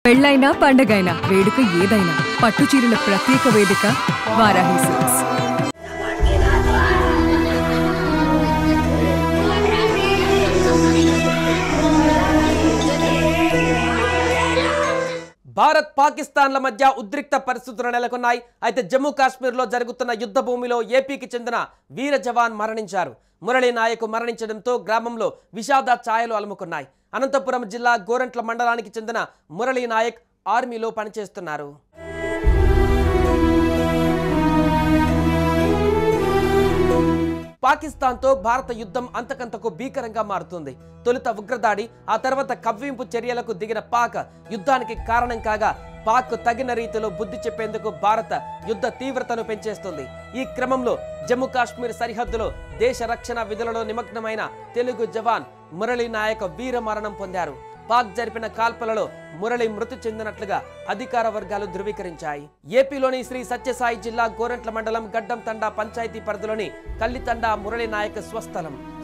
పెళ్ళైనా పండగైనా వేడుక ఏదైనా పట్టు చీరల ప్రత్యేక వేదిక వారాహి సిల్క్స్. భారత్ పాకిస్తాన్ల మధ్య ఉద్రిక్త పరిస్థితులు నెలకొన్నాయి. అయితే జమ్మూ కాశ్మీర్లో జరుగుతున్న యుద్ధ భూమిలో ఏపీకి చెందిన వీర జవాన్ మరణించారు. మురళీ నాయక్ మరణించడంతో గ్రామంలో విషాద ఛాయలు అలుముకున్నాయి. అనంతపురం జిల్లా గోరంట్ల మండలానికి చెందిన మురళీ నాయక్ ఆర్మీలో పనిచేస్తున్నారు. పాకిస్తాన్తో భారత యుద్ధం అంతకంతకు భీకరంగా మారుతుంది. తొలుత ఉగ్రదాడి, ఆ తర్వాత కవ్వింపు చర్యలకు దిగిన పాక్ యుద్ధానికి కారణం కాగా పాక్ తగిన రీతిలో బుద్ధి చెప్పేందుకు భారత యుద్ధ తీవ్రతను పెంచేస్తుంది. ఈ క్రమంలో జమ్మూ కాశ్మీర్ సరిహద్దులో దేశ రక్షణ విధులలో నిమగ్నమైన తెలుగు జవాన్ మురళీ నాయక్ వీర మరణం పొందారు. పాక్ జరిపిన కాల్పులలో మురళి మృతి చెందినట్లుగా అధికార వర్గాలు ధృవీకరించాయి. ఏపీలోని శ్రీ సత్యసాయి జిల్లా గోరంట్ల మండలం గడ్డం తండా పంచాయతీ పరిధిలోని కల్లితండా మురళీ నాయక్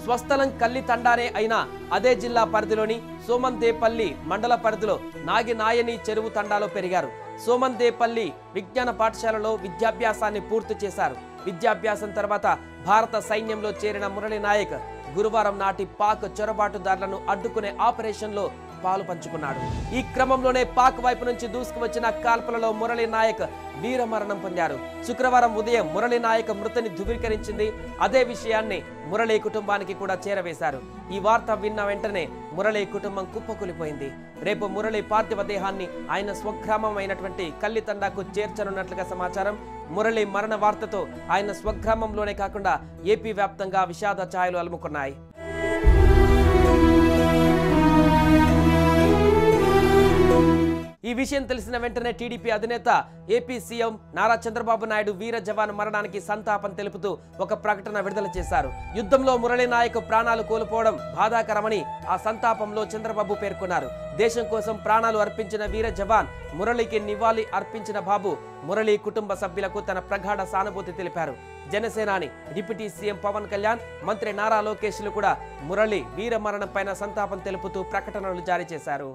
స్వస్థలం కల్లితండానే అయినా అదే జిల్లా పరిధిలోని సోమందేపల్లి మండల పరిధిలో నాగినాయని చెరువు తండాలో పెరిగారు. సోమందేపల్లి విజ్ఞాన పాఠశాలలో విద్యాభ్యాసాన్ని పూర్తి చేశారు. విద్యాభ్యాసం తర్వాత భారత సైన్యంలో చేరిన మురళీ నాయక్ గురువారం నాటి పాక్ చొరబాటుదారులను అడ్డుకునే ఆపరేషన్లో పాలు పంచుకున్నాడు. ఈ క్రమంలోనే పాక్ వైపు నుంచి దూసుకువచ్చిన కాల్పులలో మురళీ నాయక్ వీరమరణం పొందారు. శుక్రవారం ఉదయం మురళీ నాయక్ మృతిని ధృవీకరించింది. అదే విషయాన్ని మురళీ కుటుంబానికి కూడా చేరవేశారు. ఈ వార్త విన్న వెంటనే మురళీ కుటుంబం కుప్పకూలిపోయింది. రేపు మురళీ పార్థివ దేహాన్ని ఆయన స్వగ్రామం అయినటువంటి కల్లితండాకు చేర్చనున్నట్లుగా సమాచారం. మురళీ మరణ వార్తతో ఆయన స్వగ్రామంలోనే కాకుండా ఏపీ వ్యాప్తంగా విషాద ఛాయలు అలుముకున్నాయి. ఈ విషయం తెలిసిన వెంటనే టీడీపీ అధినేత ఏపీ సీఎం నారా చంద్రబాబు నాయుడు వీర జవాన్ మరణానికి సంతాపం తెలుపుతూ ఒక ప్రకటన విడుదల చేశారు. యుద్ధంలో మురళీ నాయక్ ప్రాణాలు కోల్పోవడం బాధాకరమని ఆ సంతాపంలో చంద్రబాబు పేర్కొన్నారు. దేశం కోసం ప్రాణాలు అర్పించిన వీర జవాన్ మురళీకి నివాళి అర్పించిన బాబు మురళీ కుటుంబ సభ్యులకు తన ప్రగాఢ సానుభూతి తెలిపారు. జనసేనాని డిప్యూటీ సీఎం పవన్ కళ్యాణ్, మంత్రి నారా లోకేష్లు కూడా మురళీ వీర మరణం పైన సంతాపం తెలుపుతూ ప్రకటనలు జారీ చేశారు.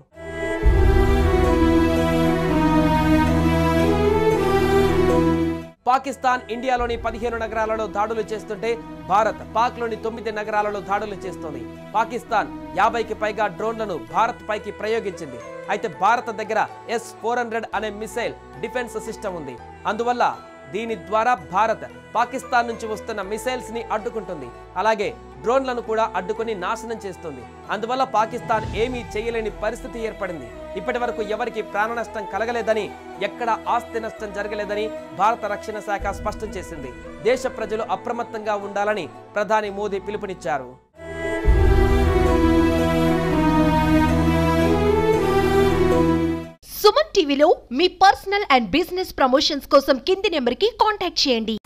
పాకిస్తాన్ ఇండియాలోని 15 నగరాలలో దాడులు చేస్తుంటే భారత్ పాక్లోని 9 నగరాలలో దాడులు చేస్తోంది. పాకిస్తాన్ 50కి పైగా డ్రోన్లను భారత్ పైకి ప్రయోగించింది. అయితే భారత్ దగ్గర S-400 అనే మిసైల్ డిఫెన్స్ సిస్టమ్ ఉంది. అందువల్ల దీని ద్వారా భారత్ పాకిస్తాన్ నుంచి వస్తున్న మిసైల్స్ ని అడ్డుకుంటుంది. అలాగే డ్రోన్లను కూడా అడ్డుకొని నాశనం చేస్తుంది. అందువల్ల పాకిస్తాన్ ఏమీ చేయలేని పరిస్థితి ఏర్పడింది. ఇప్పటి వరకు ఎవరికి ప్రాణ నష్టం కలగలేదని, ఎక్కడ ఆస్తి నష్టం జరగలేదని భారత రక్షణ శాఖ స్పష్టం చేసింది. దేశ ప్రజలు అప్రమత్తంగా ఉండాలని ప్రధాని మోదీ పిలుపునిచ్చారు. సుమన్ టీవీలో మీ పర్సనల్ అండ్ బిజినెస్ ప్రమోషన్స్ కోసం కింది నెంబర్కి కాంటాక్ట్ చేయండి.